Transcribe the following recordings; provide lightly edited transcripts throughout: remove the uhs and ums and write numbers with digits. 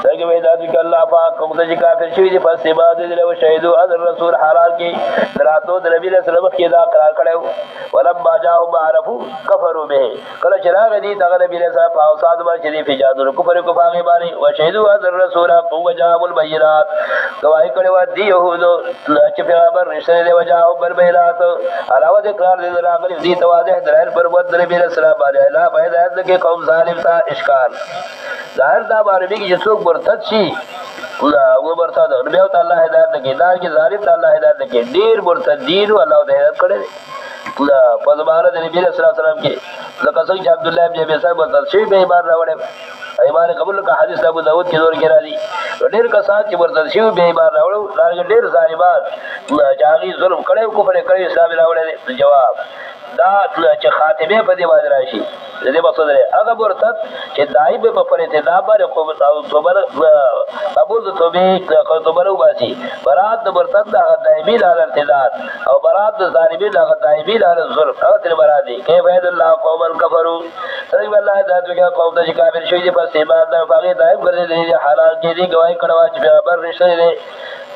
لكن إذا ذكر الله فاق متجي كافر شوي فاستبا دل وشهدوا أن الرسول حلال کی دراتو نبی علیہ السلام کی دا قرار کړو ولما جاءهم ما عرفوا كفروا به کله چراغ دي دا نبی علیہ السلام او صاد ما چې فجاد کفر کو باغی باندې وشهدوا ان الرسول وجاءهم البينات گواہی کړو دی يهود چې پیغمبر رسول دی وجاءهم بالبينات علاوه د اقرار دي راغلي دي تواضع دلائل پر ود نبی علیہ السلام باندې لا پیدا د قوم ظالم تا اشکال ظاهر دا باندې کې څوک مرتد شي وہ مرتد نبی تعالی ہدایت کی دار کی ظالم تعالی ہدایت کی ډیر مرتدین الله ہدایت کړي په زمانه د نبی صلی الله علیه وسلم کې لکه څنګه عبد الله بن ابي صاحب مرتد شي به ایمان راوړل ایمان قبول کا حدیث ابو داود کې نور کې راځي ډیر کسان چې مرتد شي به ایمان راوړل دا ډیر ظالمان جاغي ظلم کړي کفر کړي اسلام راوړل جواب دا چې خاتمه په دی باندې راشي دې مقصد دی هغه مرتد چې دای په پرته دا باندې خو توبه قبول توبه توبه واسي برات د مرتد د دایمي له ارتداد او برات د ظالمي له دایمي له ظلم هغه تر مرادي کې فید الله قوم کفروا سره الله ذات وکړه قوم د کافر شوی په ایمان د باغی دائم ګرځي حلال کې دی گواہی کړه چې پیغمبر رسول دی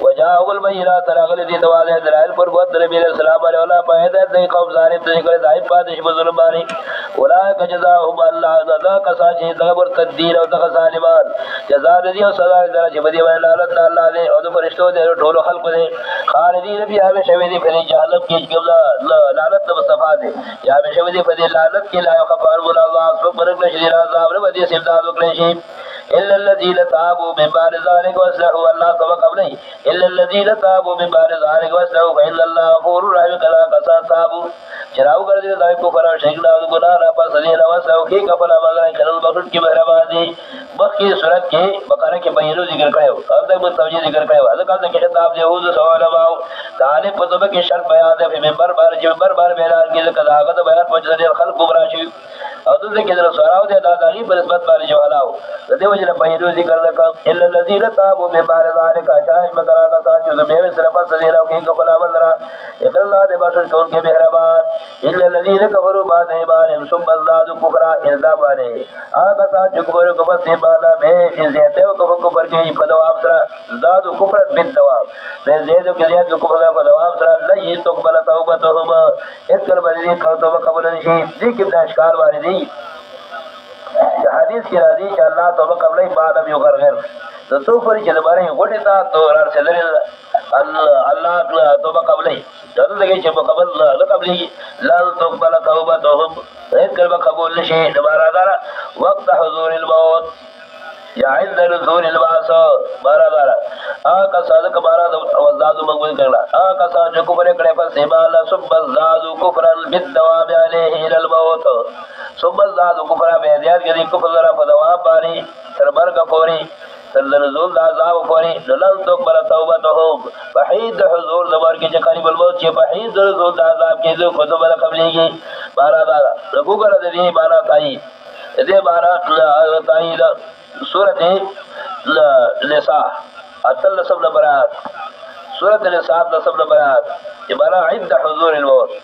وجاء البينات راغل دي دواله دلائل پر بود نبی علیہ السلام علیہ ولا پایدا د قوم ظالم ته کړه دای پادش ظلم باندې اولئک جزاهم الله ذا کساجي دغبر تدین او دغ ظالمان جزاء دي او سزا درجه بدی ولا لعنت الله دې او د فرشتو دې ټولو خلق دې خالدین فی هغه شوی دي په جهنم کې جمله لعنت مصطفی دې یا به شوی دي په لعنت کې لا خبر ولا الله سبحانه وتعالى عذاب له دې سمداد وکړي شي الا الذين تابوا من بعد ذلك واصلحوا الله سبق قبله الا الذين تابوا من بعد ذلك واصلحوا فان الله غفور رحيم كلا قصا تابوا چراو ګرځي دای کو فرا شیخنا د ګنا را پر سدي نو وسو کې کفلا مگر کرل بخت کی مهرباني بخي صورت کې بقره کې بیانو ذکر کړو او د متوجي ذکر کړو ځکه چې خطاب يهود سوال ماو تعالی په دغه کې شرط بیان ده په منبر باندې چې منبر باندې اعلان کې ځکه هغه د بیان په ځای خلق گمراه شي او دغه کې د سوراو د داغي په نسبت باندې جوړاو د دې وجه په بیانو ذکر وکړه الا الذين تابوا من بعد ذلك شاهد مگر کا ساتھ جو به سره په سدي نو کې کفلا مندرا اذن الله دې باشر کون کې مهربان الا الذين كفروا بعد ایمان ثم زادوا كفرا اذا باندې هغه ساتھ جو کفر کو بس ایمان به زیاته او کفر کې په دوام سره زادوا کفر بالدوام به زیاده کې زیاده کفر په دوام سره لا يتقبل توبتهم اذكر باندې کړه توبه قبول نشي دې کې د اشکال واردي حدیث کې راځي چې الله توبه قبلې بعد یو غرغر د تو پر چې لپاره غوټه تا تو رسول الله توبه قبلې دا دغه چې په قبل نه قبلې لا تقبل توبتهم اذكر قبول نشي دوباره دار وقت حضور الموت یا عند نزول الباس بارا کا صادق بارا وزاد مقبول کړه کا صادق کفر کړه پر سیمال ثم زاد کفرا بالدوام عليه الى الموت ثم زاد کفر به زیاد کړي کفر را په دوام باندې تر مرګ پورې تر نزول عذاب پورې لن تقبل توبتهم وحید حضور زبر کې چې قریب الموت چې وحید نزول عذاب کې ذو خود بل قبليږي بارا دا وګوره دې بارا تای دې بارا تای سورت نساء اتل نصب نبرات سورت نساء نصب نبرات عبارة عند حضور الموت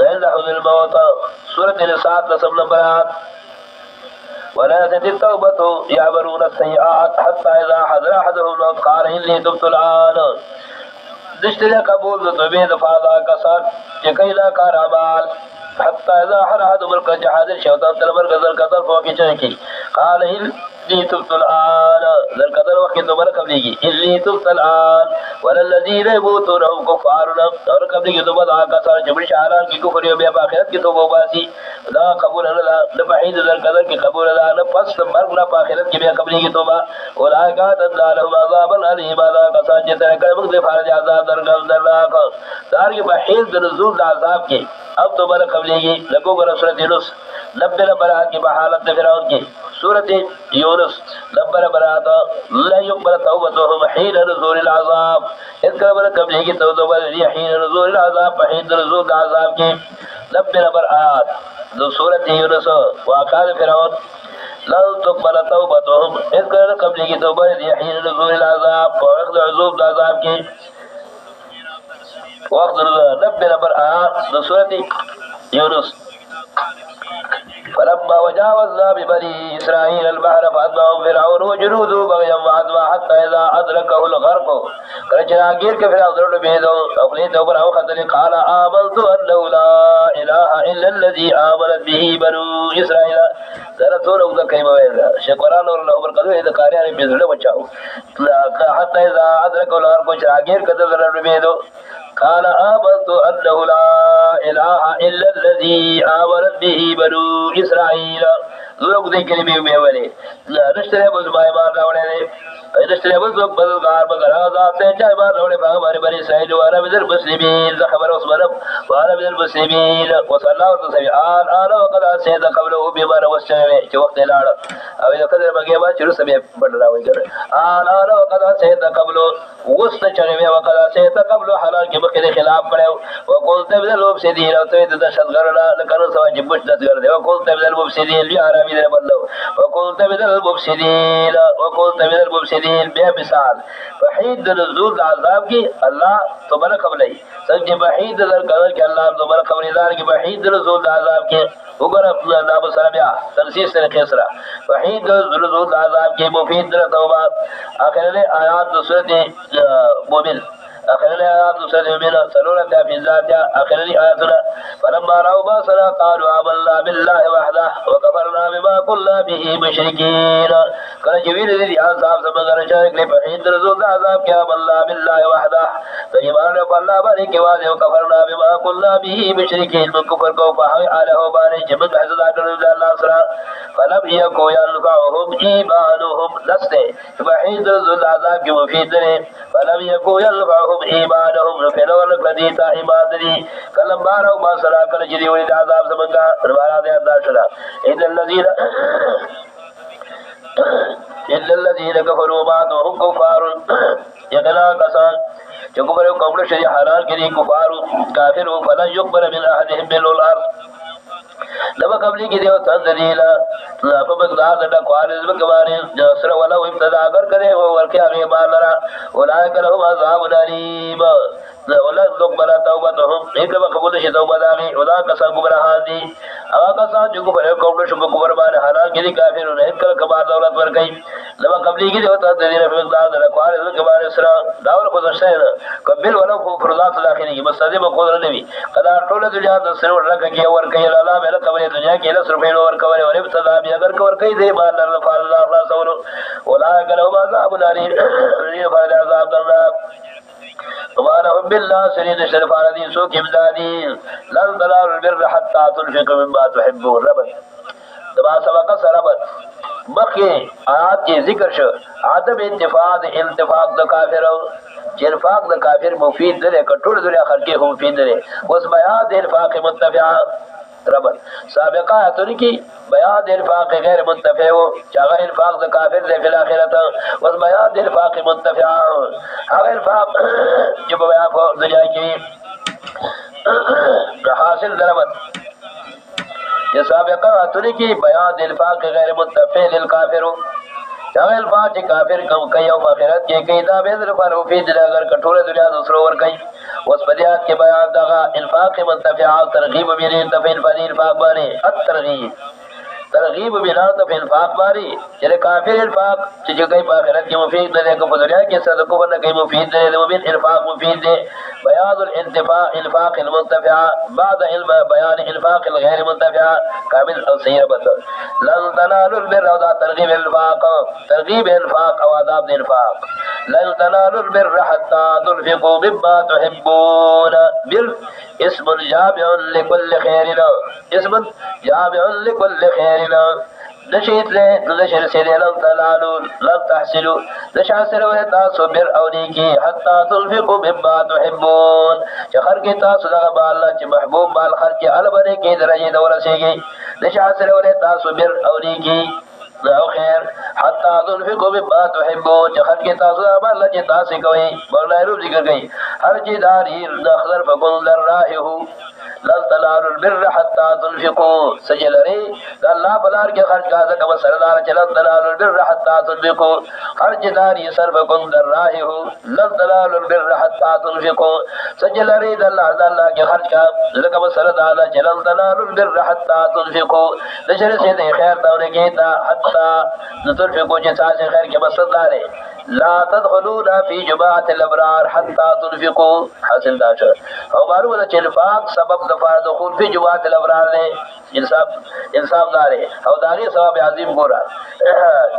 عند حضور الموت سورت نساء نصب نبرات ولا تزد التوبة يعملون السيئات حتى اذا حضر احدهم الموت قال اني تبت الان دشتري قبول توبه دفاع کسان چکیلا کارامال حتى اذا حرد ملك جهاد الشيطان تلبر غزل قدر فوق چنکی قال اني تبت الان ذل قدر وقت تمر قبليږي اني تبت الان وللذين يموتون هم كفار اور قبليږي تو بدا کا سر جبر شعران کی کفر بیا اخرت کی توبه باسي لا قبول الله لبعيد ذل قدر کی قبول الله نه پس مرګ نه اخرت کی بیا قبليږي توبه اولئک تدلهم عذاب الیم ذا کا سر چې تر کړه موږ فارج عذاب درګل درناک دار کی بحیل نزول عذاب کی اب تو بل قبليږي لګو ګر سورۃ یونس لبل برات کی بحالت فرعون کی سورۃ یونس لبل برات لا يقبل توبتهم حين نزول العذاب اس کا بل قبليږي توبه حين نزول العذاب حين نزول العذاب کی لبل برات دو سورۃ یونس واقع فرعون لا تقبل توبتهم اس کا قبليږي توبه حين نزول العذاب واخذ عذاب العذاب کی وقت نبي نمبر 8 سورة يونس فلما وجاوزنا ببني إسرائيل البحر فأتبعهم فرعون وجنوده بغيا وعدوا حتى إذا أدركه الغرق كرجنا غير كفر بيدو أخليت وبرعو خطر قال آمنت أنه لا إله إلا الذي آمنت به بنو إسرائيل سنتون أوضا كيما ويدا شكران الله بركضو إذا قاريان بيزل وچاو حتى إذا أدركه الغرق كرجنا غير كفر بيدو قال آمنت أنه لا إله إلا الذي آمنت به بنو إسرائيل لوگ دے کلمے میں والے رشتے بس بھائی مار راوڑے نے رشتے بس بدل گار بغیر ذات سے چائے مار راوڑے بھاگ ہمارے بنی اسرائیل وانا من المسلمین خبر عثمان وانا من المسلمین وصلی اللہ علیہ وسلم آن وقد سید قبله بما وسمع کہ وقت لاڑ او یہ قدر بگے با چرو سبے بڑھ رہا ہوئی کر آن وقد سید قبله وسط چنے میں وقد سید قبله حلال کے بکے خلاف پڑے وقلت من المفسدين او تو دشت غرنا لکنو سوا جبش دت کر دے وقلت من المفسدين بھی عربی دے بلو وقلت من المفسدين وقلت من المفسدين بے مثال وحید نزول عذاب کی اللہ تو بنا قبل ہے سچ وحید در قدر کہ اللہ تو بنا قبل دار کی وحید نزول عذاب کے اگر نام سربیا تنسیس سے کیسرا وحید نزول عذاب کے مفید توبہ آخر آیات سورۃ مومن آخر آیات سورۃ مومن سلورت فی ذات آخر آیاتنا فلما رأوا بأسنا قالوا آمنا بالله وحده وكفرنا بما كنا به مشركين کله چې ویل دي عذاب زمګر شرک له په رسول عذاب کې آمنا بالله وحده ته ایمان په الله باندې کې واځي او کفرنا بما كنا به مشركين من کفر کو په اله باندې چې موږ حزدا کړو د الله سره فلم يكن ينفعهم ایمانهم لسته وحید رسول عذاب کې مفید دي فلم يكن ينفعهم ایمانهم فلو لقديتا ایمان دي کله بارو ما سره کله چې دی ولې عذاب زمګا روایت ده داشلا ان الذين إلا الذين كفروا بعد وهم كفار يقنا كسان چکبر قبل شریع حلال کے لیے کفار کافر فلا يقبل من احدهم ملء الارض لما قبلی کی دیو تنزلیلا فبقدار دا قوارز بکباری جسر ولو ابتدا اگر کرے وہ ورکی آگے بار لرا اولائک لهم عذاب علیم ولا تقبل توبتهم ایک قبول شی توبہ داغی ولا کسان گمراہان دی اگا کسان جو کفر قبل شب کفر بار حلال کے لیے کافر انہیں کل کبار دولت ورکی لما قبلی کی دیو تنزلیلا فبقدار دا قوارز بکباری سرا داور خودشتے قبل ولو فرضات داخلی کی مستدی بقدر نبی قدار طول دنیا دسر ورکا کی ورکی اللہ میرا قبل دنیا کی لسر فیل ورکوری ورابتدا بھی اگر کورکی دے بار لرفال اللہ خلاص ورو اولائک لهم عذاب علیم فائل عذاب درنا ومانهم بالله سرید شرفان دی سوک امدادی لن تنالوا البر حتى تنفقوا مما تحبون ربط دبا سبقہ سربت مخی آیات کی ذکر شو عدم اتفاق التفاق دا کافر انفاق دا کافر مفید دلے کٹوڑ دنیا خلقی مفید دلے اس بیاد انفاق متفعہ ربط سابقہ آیتون کی بیاد انفاق غیر منتفع ہو چاہا انفاق دا کافر دے فی الاخرت اس بیاد انفاق منتفع اگر انفاق جب بیان کو دنیا کی حاصل دربط یہ سابقہ آیتون کی بیاد انفاق غیر منتفع للکافر چاہا انفاق چی کافر کم کئی او آخرت کی کئی دا بیدر پر مفید دے اگر کٹھول دنیا دوسروں ور کئی واسپدیات کے بیان داغا انفاق منتفعات ترغیب من انتفع فنی انفاق بارے الترغیب ترغیب بنا تفع انفاق باری چلے کافر انفاق چجو کئی پاخرت کی مفید دے کو دنیا کے صدقوں پر کئی مفید دے مومن انفاق مفید دے بیان الانتفاع انفاق المنتفع بعد علم بیان انفاق الغیر منتفع کامل او صحیح ربط لن تنالوا البر او دا ترغیب انفاق ترغیب انفاق او آداب انفاق لن تنالوا البر حتى تنفقوا مما تحبون بر اسم جامع لكل خير اسم جامع لكل خير نشيت له نشر سيدي لن تنالوا لن تحصلوا نشاسر ويتاسو بر اونيكي حتى تنفقوا مما تحبون چخر کی تاسو دا بالله چ محبوب مال خر کی البره کی درجه دور سیگی نشاسر ويتاسو بر اونيكي او خیر حتی تنفقوا مما تحبون چې خلک تاسو عمل چې تاسو کوي مولا رو ذکر کوي هر چې داری نخذر فقل ذرائه لن تنالوا البر حتى تنفقوا سجلري الله بلار کې خرج کا ځکه مسردار چلن تنالوا البر حتى تنفقوا هر چې داری صرفكم ذرائه لن تنالوا البر حتى تنفقوا سجلري الله کې خرج کا ځکه مسردار چلن تنالوا البر حتى تنفقوا نشر سے خیر دورے کې تا حتى تنفقوا چې تاسو خیر کې مسردار لا تدخلون في جماعة الابرار حتى تنفقوا حاصل داشر او معلومه چې انفاق سبب دفع دخول في جماعة الابرار نے انصاف دار او داغي ثواب عظیم ګورا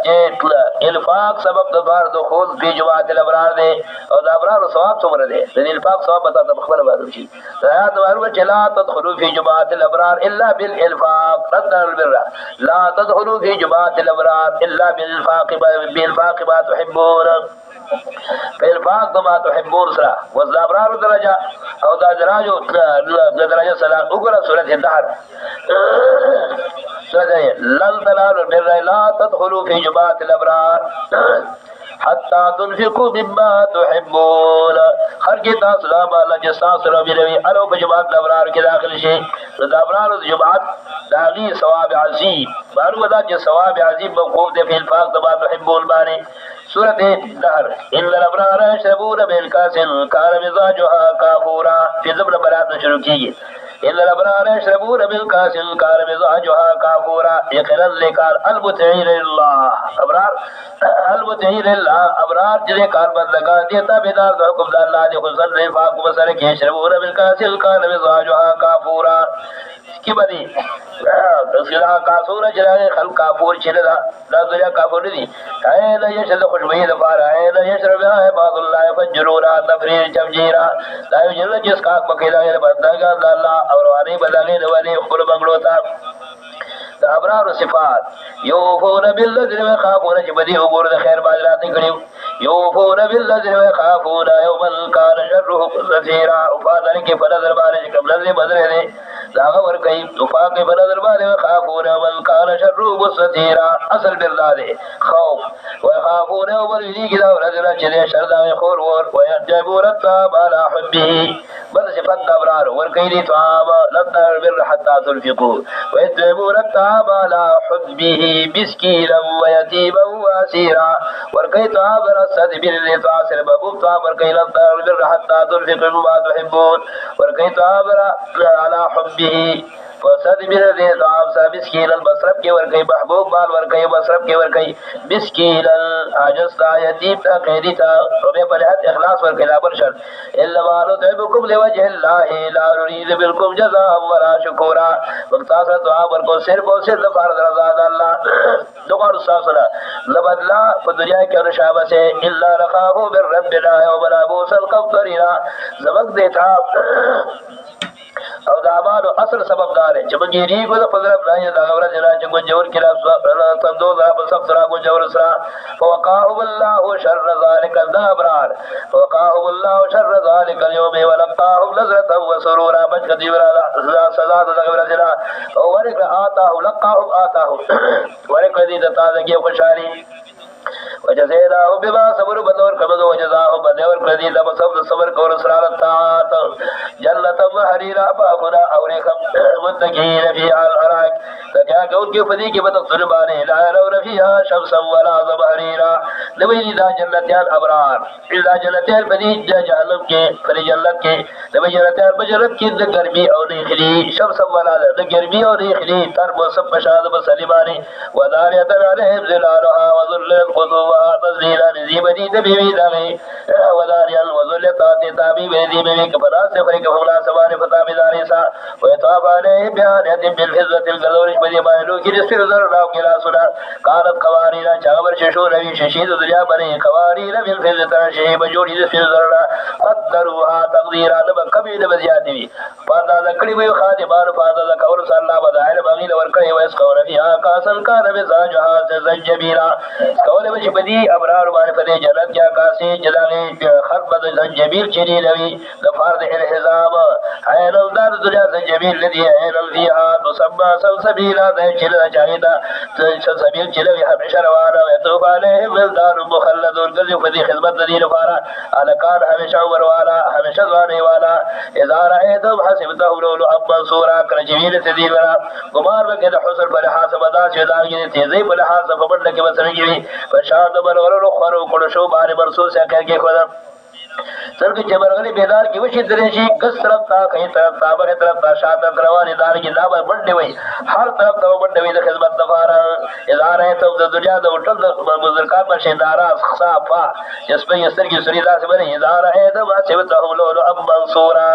چې انفاق سبب دفع دخول في جماعة الابرار نے او د ابرار ثواب څومره دي د انفاق ثواب پتا د خبره معلوم شي آیات معلومه چې لا تدخلوا في جماعة الابرار الا بالانفاق رد البر لا تدخلوا في جماعة الابرار الا بالانفاق ما تحبون بالفاق ما تحبون سرا والابرار درجه او دا درجه سلام وګوره سورۃ النحل لن تنالوا البر لا تدخلوا في جماعة الابرار حتى تنفقوا مما تحبون خرج تاسو لا مال جساس ربي روي انو بجماعت الابرار کې داخل شي د ابرار جماعت داغي ثواب عظیم معلومه ده چې ثواب عظیم موقوف ده په انفاق ما تحبون باندې سورۃ النحل ان الابرار يشربون بالكاس كان مزاجها كافورا په ضمن برات شروع کیږي ان الابرار يشربون بالكاس كان مزاجها كافورا يقرا ذکر المتعين لله ابرار المتعين لله ابرار جنہیں کار بند لگا دیتا بیدار دو حکم اللہ دے خزن رفاق بسر کے يشربون بالكاس كان مزاجها كافورا کی بدی تسلا کافور جرا خلق کافور چردا لا دنیا کافور دی اے لا یشد خوشبی دفار اے لا یشرب عباد الله فجرورا تفریر تفجیرا لا یجل جس کا بقیدا بندگا اللہ اور وانی بدلے ولی خپل بنگلو تا ابرار صفات یوفون بالذی وخافون جبدی امور خیر باجرات کړیو یوفون بالذی وخافون یوما کان شره مستطیرا وفادر کې په نظر باندې قبل دې بدر دې داغه ور کوي وفا کې په نظر باندې وخافون من کان شره مستطیرا اصل بالله خوف وخافون یوما دې کې دا ورځ چې شر دا خور ور ويجبور التاب على حبه بل صفات ابرار ور کوي دې تواب لطر بر حتا تنفقوا ويجبور التاب على حبه مسكينا ويتيما واسيرا وركي تعبر السد بالنطاس البابوب تعبر كي لم تغفر حتى تنفق مما تحبون وركي تعبر على حبه وسد بالنطاس مسكينا مصرف كي وركي محبوب مال وركي مصرف كي وركي مسكينا عجزتا يتيم تا قيدتا ربي بلحت اخلاص وركي لا برشر إلا ما نطعمكم لوجه الله لا نريد منكم جزاء ولا شكورا مقتصر دعا ورکو صرف اور صرف فرض رضا اللہ دعا ساسنا لبدلا دنیا کے رشابہ سے الا رخاہو من ربنا یوم نابوس القمطرنا زمک دیتا او دعوانو اصل سبب دار ہے چمنگی ریگو دا فضرب نائی دا غورا جنا چنگون جور کلاف تندو دا بسفت راگون جور سرا فوقاہم اللہ شر ذالک النابرار فوقاہم اللہ شر ذالک اليوم ولقاہم نظرتا وسرورا بچ قدیورا سزا دا غورا جنا ورک آتاہم لقاہم آتاہم ورک قدید تازگی خوشحالی وجزيناهم بما صبروا بدور كما وجزاهم بدور كذي لما صبر كور سرار الطاعات جنة وحريرا بابنا أوريكم متكئين فيها الأرائك تكا كون كيف ذيك بتقصر بانه لا يرون فيها شمسا ولا ظهريرا لبين ذا جنتان أبرار إذا جنتان فذي جهنم کے فلی جنت کے لبين جنتان بجرت کی ذکرمی اور نخلی شمسا ولا ذکرمی اور نخلی تر موسم پشاد بسلیمانی ودارية عليهم ظلالها وذلت قطوبها تذليلا نزيب دي تبيبي داغي وداريا وذلت تابي بيدي بيك فلا سفرك فلا سوار فتابي داريسا ويطاب عليهم بآنية بالفزة القدورش بدي ماهلو كي نسفر ذرناو كلا سنا كانت قوارينا چاور ششو نبي ششيد دنيا بني قوارينا بالفزة شهيب جوري نسفر ذرنا قدروها تقديرا نبا كبير بزيادي بي فادا ذكري بي خادمان فادا ذكور صلى بدائل بغيل وركي ويسقون فيها كاسا كان مزاجها زنجبيلا کول به بدی ابرار باندې په جنت کیا کاسي جلاله خط بد زنجبیل چری لوي د فرض الحزام عین الدار دنیا زنجبیل الذي عین فيها تسمى سلسبيلا د چر چایدا سلسبیل چلوي همیشه روانه وتوب عليهم ولدان مخلدون کله په دې خدمت دي لپاره الکان همیشه وروالا همیشه ځواني والا اذا رأيتم حسبتهم لولو منصورا کرجویل تدی ورا گمان وکړه د حسن پر حساب ادا چې داږي تیزی په حساب په بل کې وسرګي فشاد برغلو خورو کړه شو باندې مرسو سره کې خدا څنګه چې برغلي بیدار کې وشي درې شي ګس طرف تا کہیں طرف تا بغه طرف تا شاته روانې دار کې دا باندې وي هر طرف ته باندې وي د خدمت لپاره اداره ته د دنیا د وټل د مزرکات په شیندارا صافا جس په یسر کې سری داس باندې اداره ته ما چې وته له اب منصورا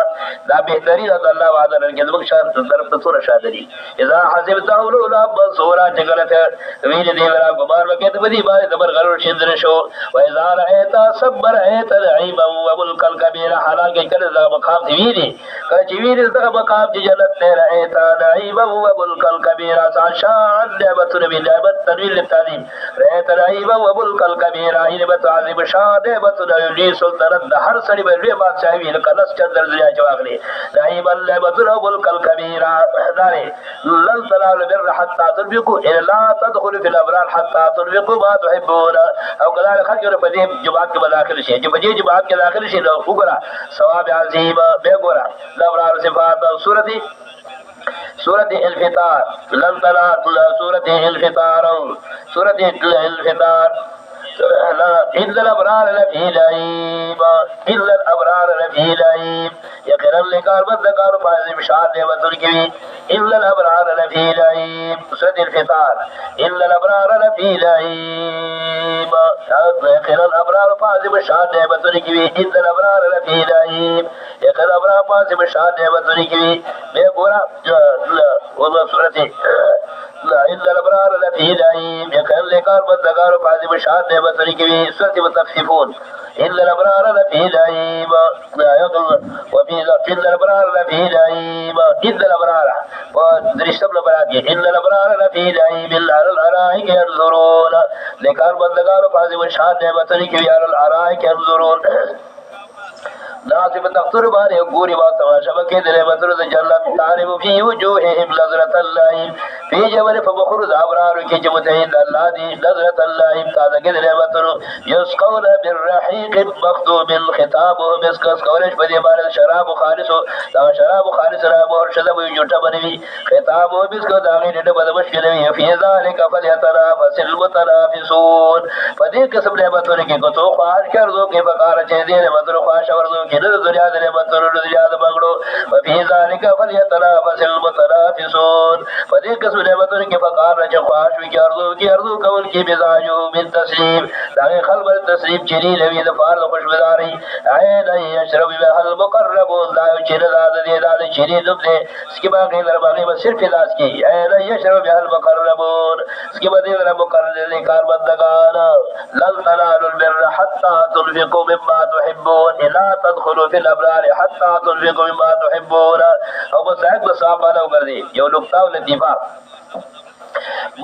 دا بهتري د الله وعده لري د بخشان طرف ته سور شادري اذا حسبته له اب منصورا چې غلطه ویل دی ورا ګمار وکړه د دې باندې د برغلو شیندره شو و اذا رأيت صبر ایت العيب وملك الكبير حالانکه کله دا مقام دی ویری کله چې ویری دا مقام چې جنت نه رأيت نعيم وملك الكبير شان نعمت ربي نعمت تنويل التعليم رأيت نعيم وملك الكبير نعمت عظیم شان نعمت ربي سلطنت د هر سړي باندې بادشاہي ویل کلس چندر دنیا جواغلي نعيم نعمت وملك الكبير داري لن تنالوا البر حتى تنفقوا الا تدخلوا في الابرار حتى تنفقوا ما تحبون او كذلك خلق په دې جماعت کې داخل شي چې په دې جماعت کې داخل شي نو وګړه ثواب عظیم به ګورا لبرار صفات سورة الفطار لن تنالوا سورة الفطار سورة الفطار إلا الأبرار لفي نعيم إلا الأبرار لفي نعيم يقرأ لكار بدكار فازم شاد وتركبي إلا الأبرار لفي نعيم سورة الفطار إلا الأبرار لفي نعيم يقرأ الأبرار فازم شاد وتركبي إلا الأبرار لفي نعيم يقرأ الأبرار فازم شاد وتركبي بيقول والله سورة إلا الأبرار لفي نعيم يقرأ لكار بدكار فازم شاد وتركبي سورة المطففون إلا الأبرار لفي نعيم وفي إلا الأبرار لفي نعيم إلا الأبرار ودرشتم لبرات إلا الأبرار لفي نعيم إلا على الأرائك ينظرون لكار بدكار فازم شاد وتركبي على الأرائك ينظرون ناصف تقصر بارے گوری بات تماشا بکے دلے مطر جنت تعرف فی وجوہہم نظرت اللہ فی جبل فبخر زابرار کی جمتہین اللہ دی نظرت اللہ تازہ کے دلے مطر یسقون بالرحیق مختوم خطابو مسکس کورش بدی بارد شراب خالصو دا شراب خالص را مہرشد بو جوٹا بنوی خطابو مسکو داغی نڈ بد مشکلوی فی ذالک فلیتنافس المتنافسون فدی قسم لے مطر کی کتو خواہش کردو کی بکار چیزین مطر خواہش وردو کی نظر دنیا دنے مطر دنیا دمگڑو وفی ذالک فلیتنافس المتنافسون فدی قسم لے مطر کی بکار رچ خواہش وی کی ارضو کول کی مزاجو من تسلیم داغی خلب التسلیم چری لوی دفار خوش بداری عین یشرب بها المقربون لا چیر داد دے داد چری دب دے اس کے باقی در باقی بس صرف داس کی عین یشرب بها المقربون اس کے بعد در مقرر کار بندگان لن تنالوا البر حتى تنفقوا مما تحبون لا تدخلوا في الابرار حتى تنفقوا مما تحبون او بس ایک بس آپ والا کر دی یہ نقطہ لطیفہ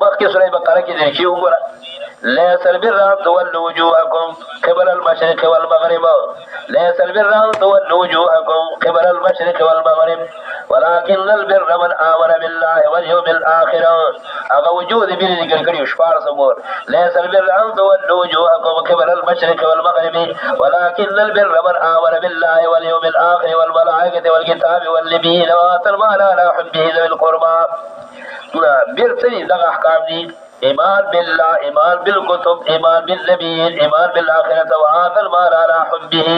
مخی سورہ بقرہ کی دیکھیے اوپر ليس البر أن تولوا وجوهكم قبل المشرق والمغرب ليس البر أن تولوا وجوهكم قبل المشرق والمغرب ولكن البر من آمن بالله واليوم الآخر أغا وجود بين ذكر كريم شفار صبور ليس البر أن تولوا وجوهكم قبل المشرق والمغرب ولكن البر من آمن بالله واليوم الآخر والملائكة والكتاب والنبيين وآتى المال على حبه ذوي القربى برسلی دغا احکام دی ایمان باللہ ایمان بالکتب ایمان بالنبیین ایمان بالآخرت وآت المال على حبه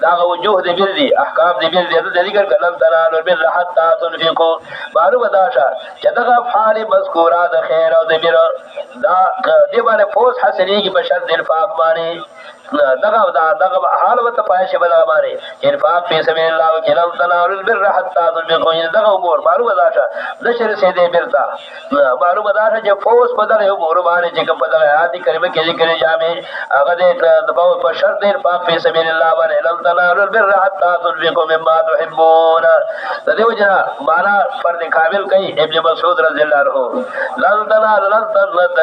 دغا وجوه دی بر دی احکام دی بر دی ذکر لن تنالوا البر حتى تنفقوا معلوم داشا چه دغا افعال مذکورات خیر او دی بر دی بانے فوز حسنی کی بشد انفاق مانے دغا حال وت پایش بدا مارے انفاق فی سبیل اللہ و لن تنالوا البر حتى تنفقوا دغا امور معلوم داشا نشر سے دے برتا معلوم داشا جب فوز بدل امور مارے جے بدل آیات کریمہ کے ذکر جامع اگر دباو پر شرط انفاق فی سبیل اللہ و لن تنالوا البر حتى تنفقوا مما تحبون دیو جنا مانا فرد کامل کئی ابن مسعود رضی اللہ عنہ لن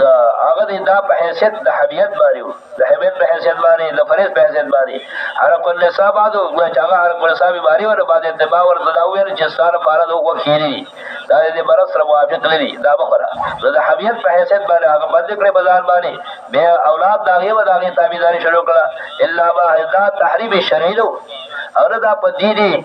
هغه دا په حیثیت د حمیت باندې د حمیت په حیثیت باندې د فریض په حیثیت باندې حرق النساء بعد او چې حرق النساء بیماری ور باندې اتباع ور تداویر چې ستاره فارغ او خیری دا دې برس سره موافق لري دا بخره د حمیت په حیثیت باندې هغه باندې کړي بازار باندې به اولاد داغه و داغه تابعداري شروع کړه الا ما حدا تحریب شرعي اور دا پدیدی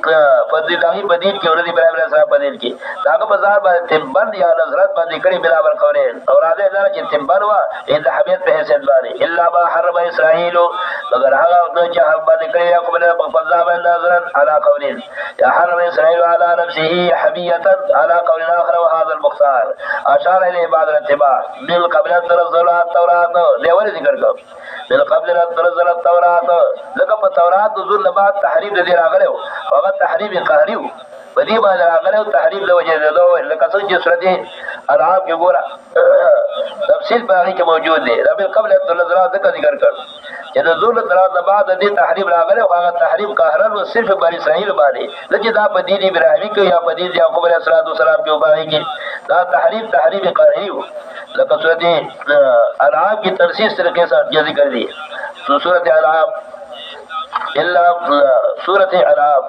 داغی بدیل کی اوردی برای برای صاحب بدیل کی داغا بازار با تنبن یا نظرت باندی کری بلابر قولین اور آدھے اللہ چی تنبن ہوا اندہ حمیت پہ حیثیت بانی اللہ با حرم اسرائیلو مگر حقا دو چاہم باندی کری یا کبھر بازار با نظرت علا قولین یا حرم اسرائیلو علا نفسه حمیتا علا قولین آخر و حاضر المختار اشار علیہ بعد الاتباع من قبل تنزل التورات دیولی ذکر کر من قبل تنزل التورات لکه په تورات نزول بعد تحریف دې راغلو هغه تحریف قهري و بدی باندې راغلو تحریف له وجه ده لکه څنګه چې سورته انعام کې ګوره تفصیل باندې کې موجود دی رب قبل تنزل ذکر کړ چې نزول تورات بعد دې تحریف راغلو هغه تحریف قهرن او صرف بنی اسرائیل باندې لکه دا په دین ابراهیمی کې یا په دین یعقوب علیه السلام کې وبای کې دا تحریف قهري و لکه سورته انعام کی تنسیص طریقے سے ذکر دی تو سورۃ انعام الا سورۃ انعام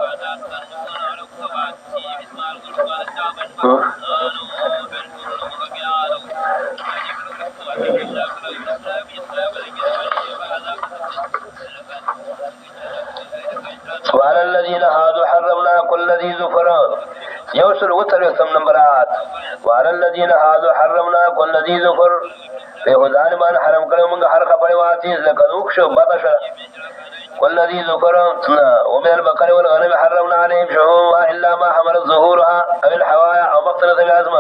وعلى الذين هادوا حرمنا كل ذي ظفر يوصل وتر ثم نمبرات وعلى الذين هادوا حرمنا كل ذي ظفر په خدای باندې حرام کړو موږ هر خبره واسي لکه شو بدش كل ذي ظفر ومن البقر والغنم حرمنا عليهم شهومها الا ما حملت ظهورها او الحوايا او ما اختلط بالعظم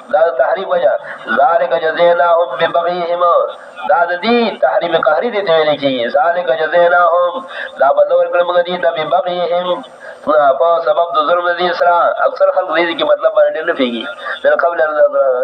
دا تحريم وجه ذلك جزيناهم ببغيهم دا دې تحریم قهري دي ته ویل کی ذلك جزيناهم دا بدور کړم دي د ببغيهم په سبب د ظلم دي سره اکثر خلک دې کې مطلب باندې نه پیږي بل قبل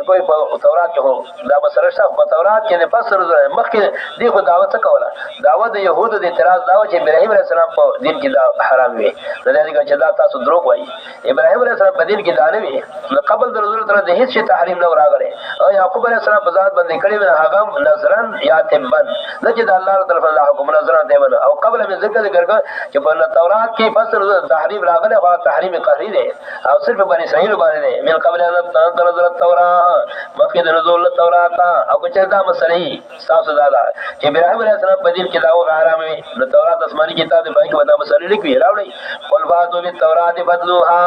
کوئی په تورات کې هو دا مسله شته په تورات کې نه فسر مخکې دې خو دعوت کوله دعوت د يهودو د اعتراض دا و چې ابراهيم عليه السلام په دین کې دا حرام وي لذلك چې دا تاسو دروغ وایي ابراهيم عليه السلام په دین کې دا نه وي قبل د رسول تر د هیڅ شي تحریم نه راغلی او يعقوب عليه السلام په ذات باندې کړی و هغه نظرن یا تبن نه چې د الله تعالی په حکم نظرن دیونه او قبل من ذکر کړه چې په تورات کې فسر تحریم راغلی او تحریم قهري دی او صرف بني اسرائیل باندې دی من قبل ان تنزل التوراۃ مخکې د نزول التوراۃ او چې دا مسلې تاسو دا چې ابراهيم عليه السلام په دین کې دا و حرام وي د تورات آسماني کتاب دی باندې دا مسلې لیکي راوړي قل فاتوا بالتوراۃ بدلوها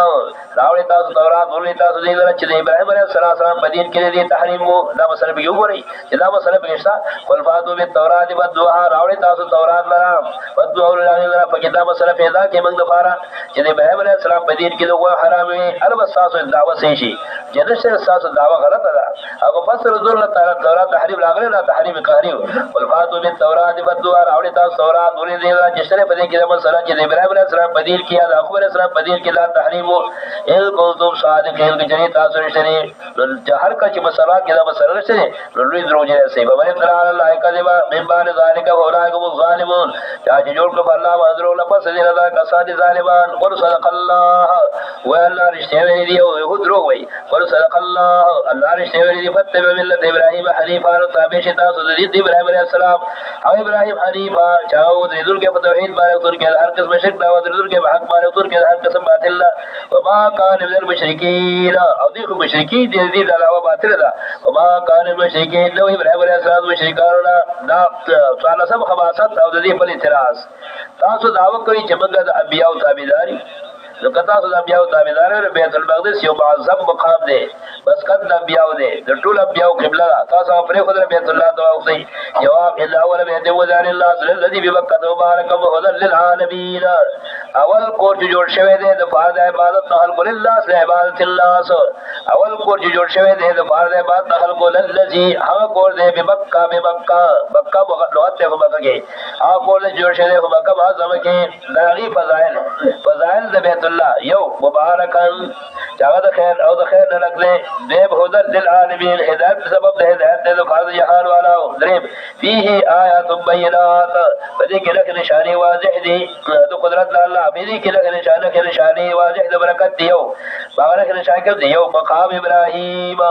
راوړي تاسو تورات ورلي تاسو دې لره چې ابراهيم عليه السلام په دین کې دي تحریم دا مسلې به وګورئ چې دا مسلې به نشته قل فاتوا بالتوراۃ بدلوها راوړي تاسو تورات لره بدلوها لره په کتاب مسلې پیدا کې موږ لپاره چې ابراهيم عليه السلام په دین کې دوه حرام وي البته تاسو دعوه صحیح شي جنشه تاسو دعوه غلطه ده هغه فسر ذل تعالی تورات تحریم راغلی نه تحریم قهري ول فاتو بالتوراۃ بدوار اوري تاسو تورات ورې دې چې سره په دې کې د مسله چې ابراهيم عليه السلام په دین کې یا اخو عليه السلام په دین کې دا تحریم ال کوتب صادق ال کې تاسو نشته هر کا چې مسله کې دا مسله نشته لوی دروځي سي په باندې تعالی الله کذبا من بعد ذلك اولئک الظالمون چې جوړ کړ الله وذرو لپس دې نه دا کسان ظالمان قل صدق الله والله رښتیا دی او يهود دروغ وایي قل صدق الله الله رښتیا دی فتبع ملت ابراهيم حنيفا تابع شتا سید ابراهيم عليه السلام او ابراهيم حنيفا چاو د ذل کې په توحید باندې تر کې هر قسم شرک دا د ذل کې په حق باندې تر کې هر قسم باطل وما كان من المشركين او دغه مشرکین دې د علاوه باطل ده وما كان المشركين نو ابراهيم عليه السلام مشرکانو دا څاله سم خباثت او د دې په اعتراض تاسو دعوه کوي چې موږ د انبیاء او تابعداري نو کتا سو د انبیاء او تابعداري بیت المقدس یو معظم مقام دی بس کد د انبیاء دی د ټول انبیاء قبله تاسو پرې خدای بیت الله دعا وکړي جواب ان اول بیت وزار الله الذي بمکه مبارک وهدى للعالمین اول کور چې جوړ شوی دی د فرض عبادت خلق لله سره عبادت الله اول کور چې جوړ شوی دی د فرض عبادت خلق للذي هغه کور دی بمکه مکه لغت ته مکه کې هغه کور چې جوړ شوی دی مکه اعظم کې داغي فضائل د بیت الله یو مبارکان چاغه د خیر او د خیر نه لګلې دیب هدر للعالمین هدایت سبب د هدایت د فرض جهان والا دریم فيه آیات بینات پدې کې لکه نشانی واضح دي د قدرت الله پدې کې لکه نشانی واضح د برکت دی یو باور کې نشانی دی یو مقام ابراهیم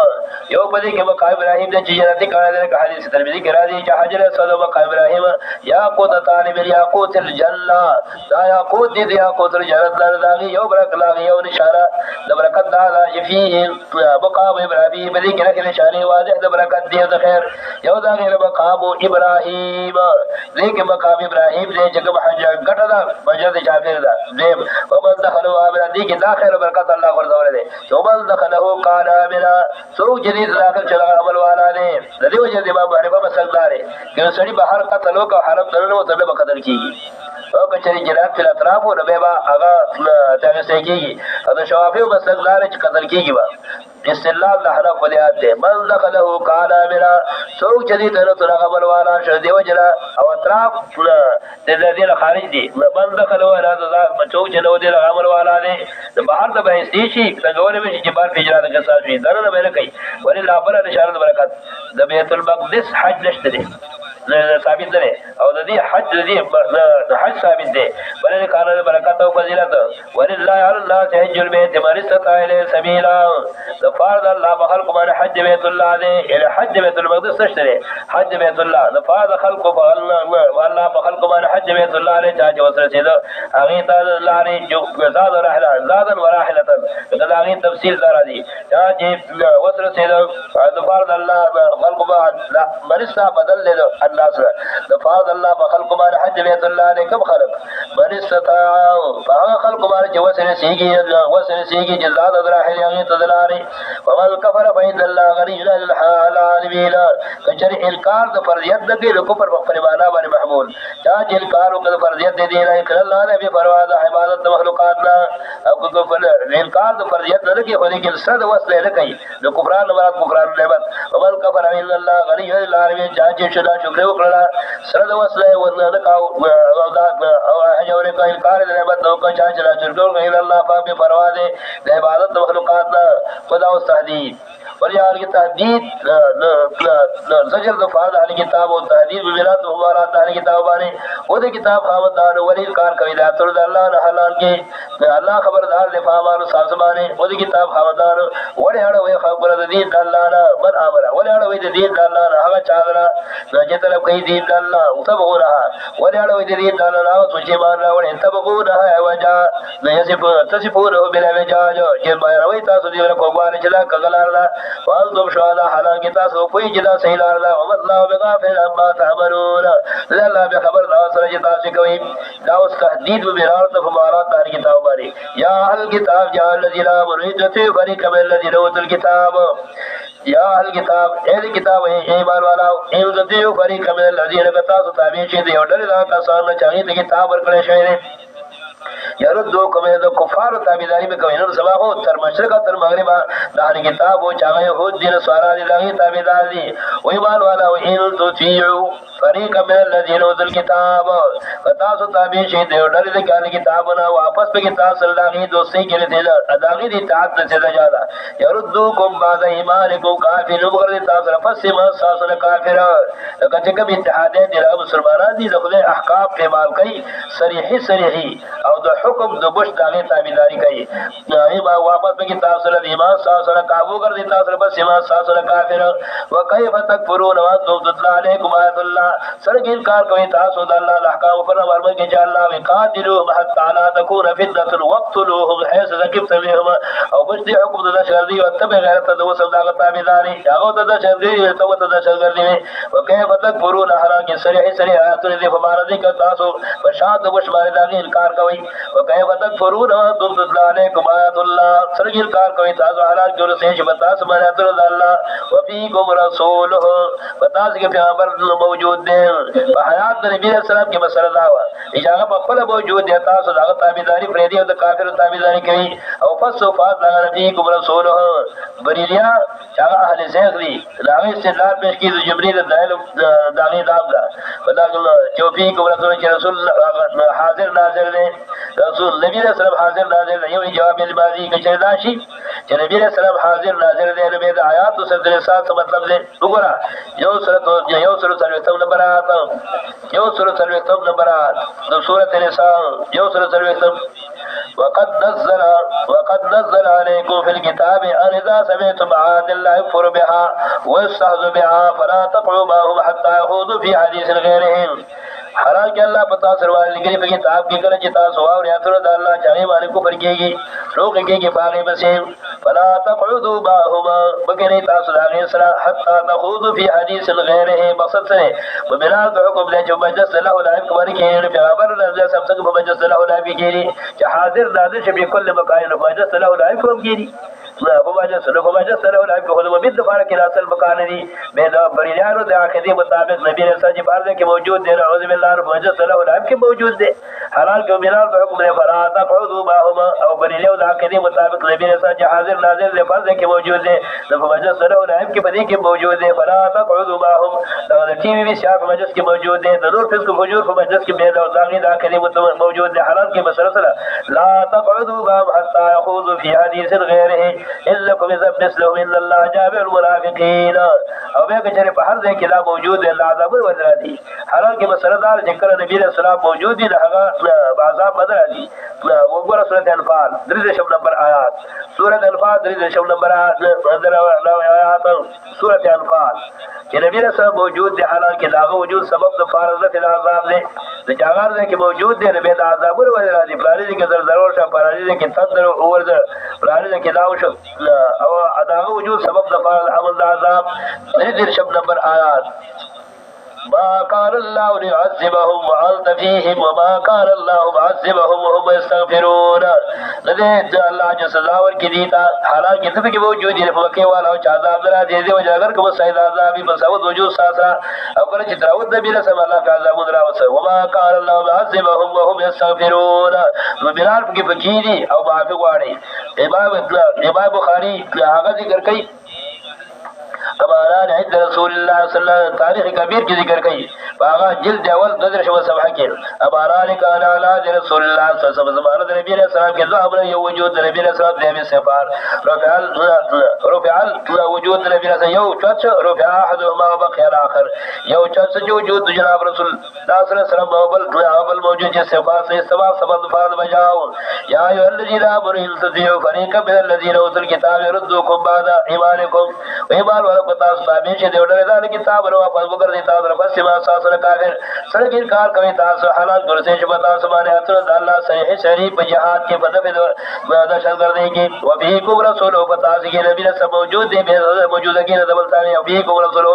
یو پدې کې مقام ابراهیم د جنت کړه د حدیث ترمذی کې راځي چې حجر اسود مقام ابراهیم یاقوت طالب یاقوت الجنه دا یاقوت دي یاقوت الجنت لاغي یو برکت لاغي یو نشانه د برکت دا فيه مقام ابراهیم پدې کې لکه نشانی واضح د برکت دی د خیر یو دا غیر مقام ابراهیم دې مقام ابراهیم دې چې کوم حج ګټه ده مسجد جابر ده دې ومن دخلوا امر دې کې داخله برکت الله ورزول دي ومن دخله قال امر سو جديد داخل چلا عمل والا دې د دې وجه دې ما معرفه مسلدارې چې سړي بهر قتل او حرام درنه او تبه قدر کیږي او کچري جنات فل اطراف او ربيبا هغه ته سيږي دا شوافي مسلدار چې قدر کیږي با استدلال د حرف فلیات ده من دخله قال امرا سوق جديد له تر قبل والا شه دیو جلا او اطراف د دې خارج دي من دخله والا د چوک جنو دې عمل والا دي د بهر د به شي څنګه ورې چې بار فجرات کې ساتي درنه به نه کوي ولې لا بل اشاره برکت د بیت المقدس حج نشته دي ثابت ده او د دې حج دې حج ثابت ده ولې کارونه برکت او فضیلت ولله علی الله حج البيت من استطاع اليه سبيلا فرض الله بخلق من حج بيت الله دې الى حج بيت المقدس نشته حج بيت الله فرض خلق والله بخلق من حج بيت الله له چا چې وسره سي هغه ته الله نه جو زاد رحله زادن وراحله دا هغه تفصیل دار دي چې وسره سي فرض الله خلق من استطاع بدل له الله سره فرض الله بخلق من حج بيت الله له كم خلق من استطاع فهغه خلق من چې وسره سيږي جزاد رحله هغه تدلاري ومن کفر فإن الله غني عن العالمين کچر انکار د فرضیت د دې کو پر خپل معنا باندې محمول دا چې انکار وکړ فرضیت دې نه کړ الله نه به پروا د عبادت د مخلوقات نه او کو پر انکار د فرضیت نه کې خو دې کې صد وسله نه کوي د کفران مراد کفران نعمت ومن کفر فإن الله غني عن العالمين چې شدا شکر وکړه صد وسله ورنه کاو او دا او هجر کوي انکار د نعمت نو کو چې شکر کوي الله پاک به پروا دې د عبادت د مخلوقات نه خدا او تحدید ولیا کی تحدید زجر د فرض علی کتاب او تحدید بمراد ہمارا تعالی کتاب باندې او د کتاب خاوندان ولی کار کوي د الله نه حلال کې الله خبردار دی فامانو سازمانه او د کتاب خاوندان وړه اړه وي خبر د دین الله نه بر امر وړه اړه وي د دین الله نه هغه چاغلا چې طرف کوي دین الله او ته وګوره وړه اړه وي د دین الله نه او چې مان راوړې ته وګوره وجا نه یسف تصفونه بلا وجاج چې ما راوي تاسو دې له کومه چې دا کغلار وانتم شهداء حلال کی تاسو کوئی جدا صحیح لار دا والله بغافل عما تعملون الله به خبر دا سره چې تاسو کوي دا اوس تهدید و مرار ته فمارات تاریخ کتاب باندې یا اهل کتاب یا الذين امنوا فريق من الذين اوتوا الكتاب یا اهل کتاب اهل کتاب ایمان والا ایو فريق من الذين تاسو تابع شي دی اورل دا کسان چې هغه کتاب ورکړی شوی دی یردو کومه د کفار تابعداري به کوي نو سبا هو تر مشرق تر مغرب د اهل کتاب او چاغه يهود دین سوارا دي دغه تابعدار دي وای مال والا او ان تطيعوا فريق من الذين اوتوا الكتاب فتاسو تابع شي دی ډل د کال کتابونه واپس به کتاب سره دغه دوستي کې دي اداغي دي تعت څه زیاده یردو کوم بعد ایمانکم کافر وګرځي تاسو پس ما تاسو کافر کچې کوم اتحاد دي د مسلمانانو دي د خدای احکام په مال کوي صریحي او د حکم د بش دغه تابعداري کوي ایما واپس به کتاب سره د ایمان سره کابو ګرځي تاسو پس ما تاسو کافر وکيف تکفرون وانتم تتلى عليكم آيات الله سره انکار کوي تاسو د الله احکام پر ورمه کې چې الله وقاتلوا حتى لا تكون فتنه وقتلوهم حيث ذكبت بهم او بش دي حکم د شرعي او تبع غیرت د وسم دغه تابعداري هغه د شرعي او د شرعي وکيف تکفرون حالانکه صریح آیات دې په معنی دي چې تاسو په شاد د بش باندې دغه انکار کوي وکيف تکفرون وانتم تتلى عليكم آيات الله سره انکار کوي تاسو حالات جوړ سي چې بتا سمانه تر الله وفيكم رسوله بتا چې پیغمبر موجود موجود دی په حیات د نبی اسلام کې مسله دا و چې هغه په خپل موجود دی تاسو دغه تابعداري پرې دی او د کافرو تابعداري کوي او فصفات د نبیکم رسوله بریلیا هغه اهل زیغ دي هغه استدلال پیش کړي د جبرئیل دلایل داغي داب دا فداغه چوفیکم رسول چې رسول حاضر ناظر دی رسول نبی اسلام حاضر ناظر دی یو جواب البازی کې چردا شي چې نبی اسلام حاضر ناظر دی نو د آیات د سره سات مطلب دی وګوره یو سره څلوېښتم نمبرات یو سره څلوېښتم نمبرات د سورۃ النساء یو سره څلوېښتم وقد نزل عليكم في الكتاب أن إذا سمعتم آيات الله يكفر بها ويستهزئ بها فلا تقعدوا معهم حتى يخوضوا في حديث غيرهم حالانکہ اللہ پتا سروال لگری پہ کتاب کی کل چتا سواو ریاتر دا اللہ چاہے والے کو پر کیے گی لوگ کہے گی باغی بسیم فلا تقعدوا باہما بکنے تاسو داغی سرا حتی تخوضوا فی حدیث غیرہ مقصد سرے وبنات حکم دے جو مجلس اللہ العیب کماری کہنے پیغابر رضی سب تک مجلس اللہ العیب کہنے چا حاضر ناظر شبی کل مقائن مجلس اللہ العیب کم کہنے فمجلس له العیب کو خودم بید دفار کی اصل مکان دی بید بریلیانو دے آخری مطابق نبی نے سجی بارزے کے موجود دے رعوذ باللہ فمجلس له العیب کے موجود دے حلال کے بنال پر حکم دے فرات قعدوا باہما او بریلیو دے آخری مطابق نبی نے سجی حاضر ناظر دے فرزے کے موجود دے فمجلس له العیب کے بدی کے موجود دے فرات قعدوا باہم ٹی وی بھی سیاق مجلس کے موجود دے ضرور فسق فجور فمجلس کے بید اوزاغی دے آخری موجود دے حلال کے مسلسل لا تقعدوا باہم حتی يخوضوا فی حدیث غیرہ انکم اذا مثلهم ان الله جامع المنافقین او بیا کہ چرے بہر دے کلا موجود ہے عذاب وجرا دی حالانکہ مسئلہ دار ذکر نبی علیہ السلام موجود دی لہا عذاب بدر دی وګوره سورۃ انفال درې شم نمبر آیات سورۃ انفال درې شم نمبر آیات سورۃ انفال کہ نبی علیہ السلام موجود دی حالانکہ داغه وجود سبب د فارض العذاب دے د جاغار دے کہ موجود دے نبی د عذاب وجرا دی پرانی دی کہ ضرور شپ پرانی دی کہ تندر اور پرانی دی کہ داوش او اداغه وجود سبب د فارض عمل عذاب درې شم نمبر آیات ما كان الله ليعذبهم وأنت فيهم وما كان الله معذبهم وهم يستغفرون لذلك الله جو سزا ور کی دیتا حالانکہ تب کی موجود ہے فوقے والا او عذاب درا دے دے وجہ اگر کو سید عذاب بسود وجود ساسا او کر چتراود نبی رسول اللہ کا عذاب درا وما كان الله معذبهم وهم يستغفرون بلال کی فقیری او معافی واڑی امام بخاری آغاز ذکر کئی کمالان عند رسول اللہ صلی اللہ علیہ وسلم تاریخ کبیر کی ذکر کئی باغا جلد اول نظر شو صفحہ کی اماران کان علی رسول اللہ صلی اللہ علیہ وسلم زمان نبی علیہ السلام کے ذہب نے وجود نبی علیہ السلام دے سفار رفع وجود نبی علیہ السلام یو چت رفع احدهما وبقي الاخر یو چت جو وجود جناب رسول اللہ صلی اللہ علیہ وسلم اول موجود جس سفار سے ثواب سبب فرض بجاؤ یا ایھا الذین آمنوا انتظروا فریقا من الذین اوتوا الکتاب يردوکم بعد ایمانکم ایمان والا پتا تابع شه دیو ډېر ځان کتاب ورو واپس وګر دي تاسو په سیما سره کافر سره کار کوي تاسو حالات ګرځي چې پتا سبحانه اتر الله صحیح شریف جهاد کې بدف د شرګردي کې او به کو رسول او پتا چې نبی رسول موجود دي به موجودګي نه دبل ثاني او به کو رسول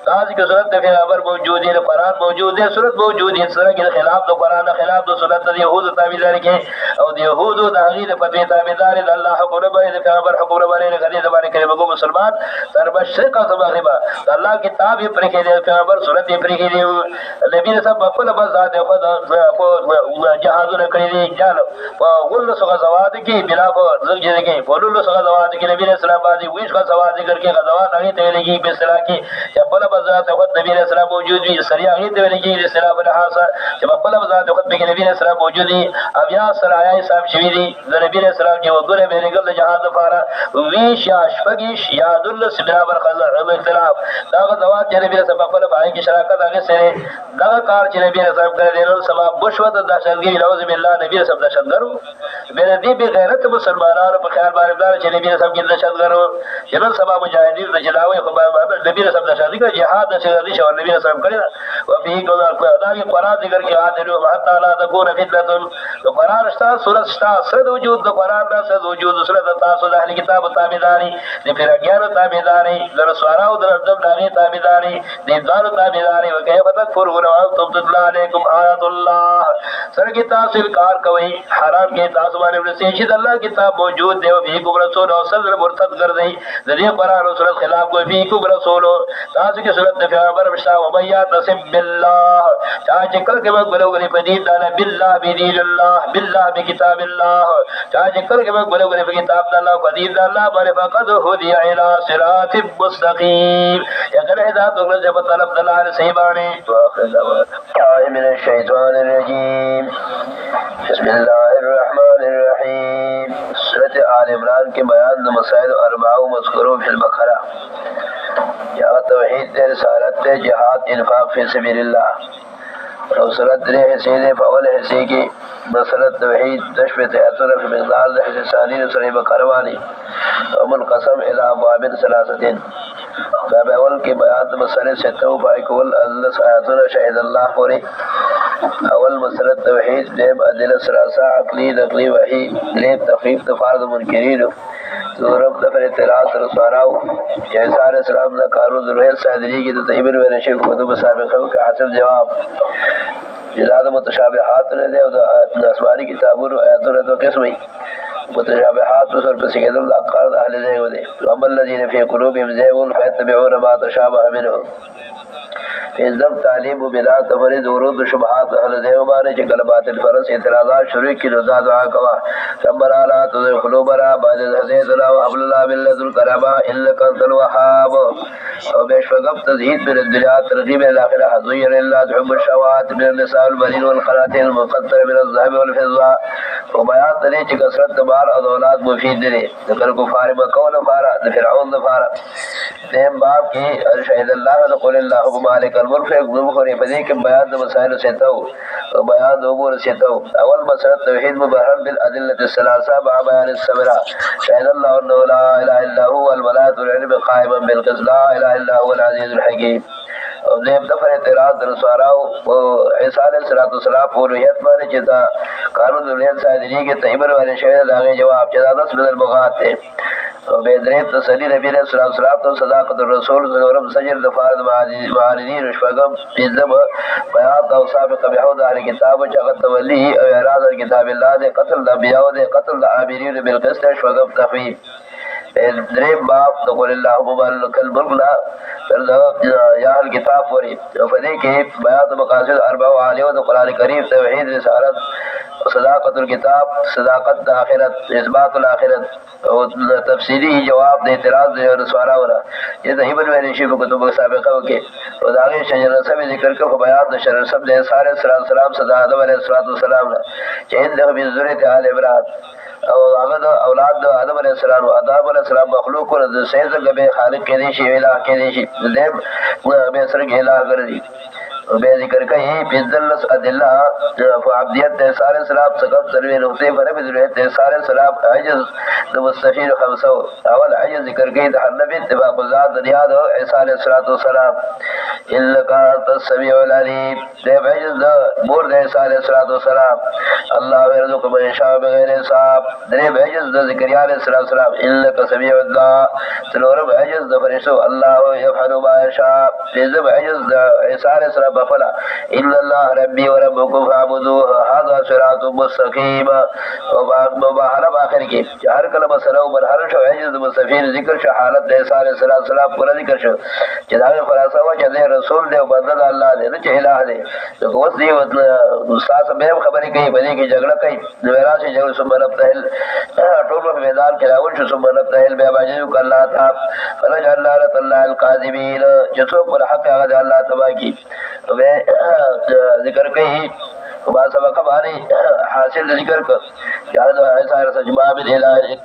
تاسو کې صورت د خبر موجود دي قرآن موجود دي صورت موجود دي سره کې خلاف د قرآن خلاف د سنت د يهود تابعدار کې او د يهود د هغې د فتوی تابعدار د الله حکم باندې د خبر حکم باندې غدي زبانه کې به مسلمان تر مشرق او مغرب اللہ کتاب یہ پڑھ کے دے پیغمبر سورت یہ پڑھ کے دے نبی نے سب خپل بذات خود جہاد نہ کړی دی جان ول سو غزوات کی بلا کو زګ کی ول سو غزوات کی نبی نے اسلام باندې ویش کا سواد ذکر کے غزوات هغه ته لګي په اصطلاح کې خپل بذات خود نبی نے اسلام موجود وی سریع هغه ته لګي اصطلاح په لحاظ چې خپل بذات خود په نبی نے اسلام موجود دی بیا سرایا صاحب شوی دی نبی نے اسلام کې وګوره به رګل جهاد لپاره ویش یا شپږیش یا دل سبرا برخزر اختلاف دا غزوات چې نبی رسول په پای کې شراکت هغه سره دا کار چې نبی رسول کړی دی نو سبب بشوت د دهشتګری نعوذ بالله نبی رسول دهشتګرو مې دې به غیرت مسلمانانو په خیال باندې دار چې نبی رسول کې دهشتګرو چې نن سبب مجاهدین د جلاوي خو باندې نبی رسول دهشتګری جهاد د شهادت شو نبی رسول کړی او به ګل دا کې قران ذکر کې عادلو حتا لا تكون فتنه قران شتا سورۃ شتا سد وجود د قران دا سد وجود سورۃ تاسو د اهل کتاب تابعداري د پیرګیانو تابعداري نسوارا ودرزم داغي تابداري دیدوانو تابداري وكيف تكفرون وانتم تتلى عليكم آيات الله سر کی تاثر کار کوئی حرام کے تاسمان ابن سیشد اللہ کتاب موجود دے وفیکم رسول وصل مرتد کر دیں ذریع قرآن و سنت خلاف کوئی فیکم رسول تاثر کی سنت پیغمبر بشتا ومیات نصب باللہ چاہ چکر کے وقت بلو گلی فدین دانا باللہ بدین اللہ باللہ بکتاب اللہ چاہ چکر کے وقت بلو گلی فکتاب دانا فدین دانا بل فقد هدی الى صراط مستقیم یقین ہدایت اگلے جب طلب دلال سیبانے واخر دعوانا من الشیطان الرجیم بسم اللہ الرحمن الرحیم سورۃ آل عمران کے بیان مسائل اربعہ مذکوروں فی البقرہ یا توحید رسالت جہاد انفاق فی سبیل اللہ اور سورۃ حصے نے فاول حصے کی مسلط توحید دشم تحتر فی مقدار حصہ ثانی سورۃ بقرہ والی ومنقسم الى ابواب ثلاثۃ باب اول کے بیان مسئلے سے توبہ اول اللہ آیاتنا شہد اللہ پوری اول مسلط توحید دیب ادلہ ثلاثہ عقلی نقلی وحی لیب تخفیف تفارد منکرین رب دفر اعتراض رسواراو جیسار اسلام نے قارون ذروحیت صادری کی تطیبر و نشیف خدوب سابقہ کا حاصل جواب جزاد متشابہات نے دے اسمانی کتابوں آیاتوں نے تو قسم ہی متشابہات رسول پر سکیدر الاقار اہل زیغ دے وَأَمَّا الَّذِينَ فِي قُلُوبِهِمْ زَيْغٌ فَيَتَّبِعُونَ مَا تَشَابَهَ مِنْهُ فیضم تعلیم و بلا تفرید ورود شبہات اہل دیوبانے چکل باطل فرس اعتراضات شروع کی رضا دعا کوا ربنا لا تزغ قلوبنا بعد إذ هديتنا وهب لنا من لدنك رحمة إنك أنت الوهاب وبيش فقط تزهيد من الدنيا ترغيب إلى الآخرة زين لله حب الشهوات من النساء والبنين والقناطير المقنطرة من الذهب والفضة وبيان طريق كثرت مال اولاد مفید دے ذکر کفار مکہ نفارا فرعون نفارا تیم باب کی شہد اللہ قل اللہم مالک الملک ذوخری بدی کے بیان مسائل سے تو بیان امور سے تو اول مسئلہ توحید مبرہن بالادلۃ الثلاثہ مع بیان الصبر شہد اللہ انه لا الہ الا هو الملائکۃ والعلم قائما بالقسط لا الہ الا هو العزیز الحکیم اور دیب دفر اعتراض رسواراو عیسیٰ علیہ السلام پوریت مانے چیتا قانون دنیت صادری کے تحبر والے شہد آگے جواب چیتا 10 من المغات تھے اور بیدریت تسلی نبی علیہ السلام تو صداقت الرسول ورم سجر دفارد معاردین رشفقم عزم بیات او سابق بحود اہل کتاب چاقت تولی او اعراض کتاب اللہ دے قتل نبیاء دے قتل عامرین بالقسط رشفقم تخفیف دریم باب تقول اللہم مالک الملک لا یا اہل کتاب پوری فدی کی بیات مقاصد اربع و عالیہ و قرآن کریم توحید رسالت صداقت الکتاب صداقت آخرت اثبات الاخرت اور تفصیلی جواب دے اعتراض دے رسوارا ہونا یہ تحیبن میں نشیف کتب سابقہ کے اور داغی شجر سب ذکر کے بیات شجر سب دے سارے السلام صدا آدم علیہ السلام چہن دے من ذریت آل عمران اولاد آدم علیہ السلام و آدم علیہ السلام مخلوق و سیز گبے خالق کے دیشی الہ کے دیشی دیم بے سرگ الہ کر دی بے ذکر کہیں فضلس ادلہ فعبدیت سارے سلام سقب سروی نقطے فرب ذریعت سارے سلام عجز مستفیر خمسو اول عجز ذکر کہیں تحرنب اتباق ذات دنیا دو عیسیٰ علیہ السلام انکا السمیع العلیم دیب عجز مورد عیسیٰ علیہ السلام اللہ ورزق من شاء بغیر حساب دیب عجز ذکریہ علیہ السلام انکا سمیع اللہ تنورب عجز فرشو اللہ یفعل ما یشاء فیضب عجز عیسیٰ علیہ السلام بفلا ان اللہ ربی و ربکم فعبدوه هذا صراط مستقیم مباحرہ باخر کی ہر کلمہ سلام مرحر شو عجز مستفیر ذکر شو حالت عیسیٰ علیہ السلام پورا ذکر شو چداغ فراسہ و چدے رسول دے و بندد اللہ دے نچہ الہ دے تو قوت دی استاذ بہم خبری کئی بنی کی جگڑا کئی نویرہ سے جگڑ سمبر ابتحل ٹوبر میدان کے راول شو سمبر ابتحل بے باجیو کا اللہ تھا فرج اللہ رت اللہ القاذبین جسو پر حق آغاز اللہ تبا کی میں ذکر کہیں بات سبق ہماری حاصل ذکر کر کہ ایسا رسجمہ من الہ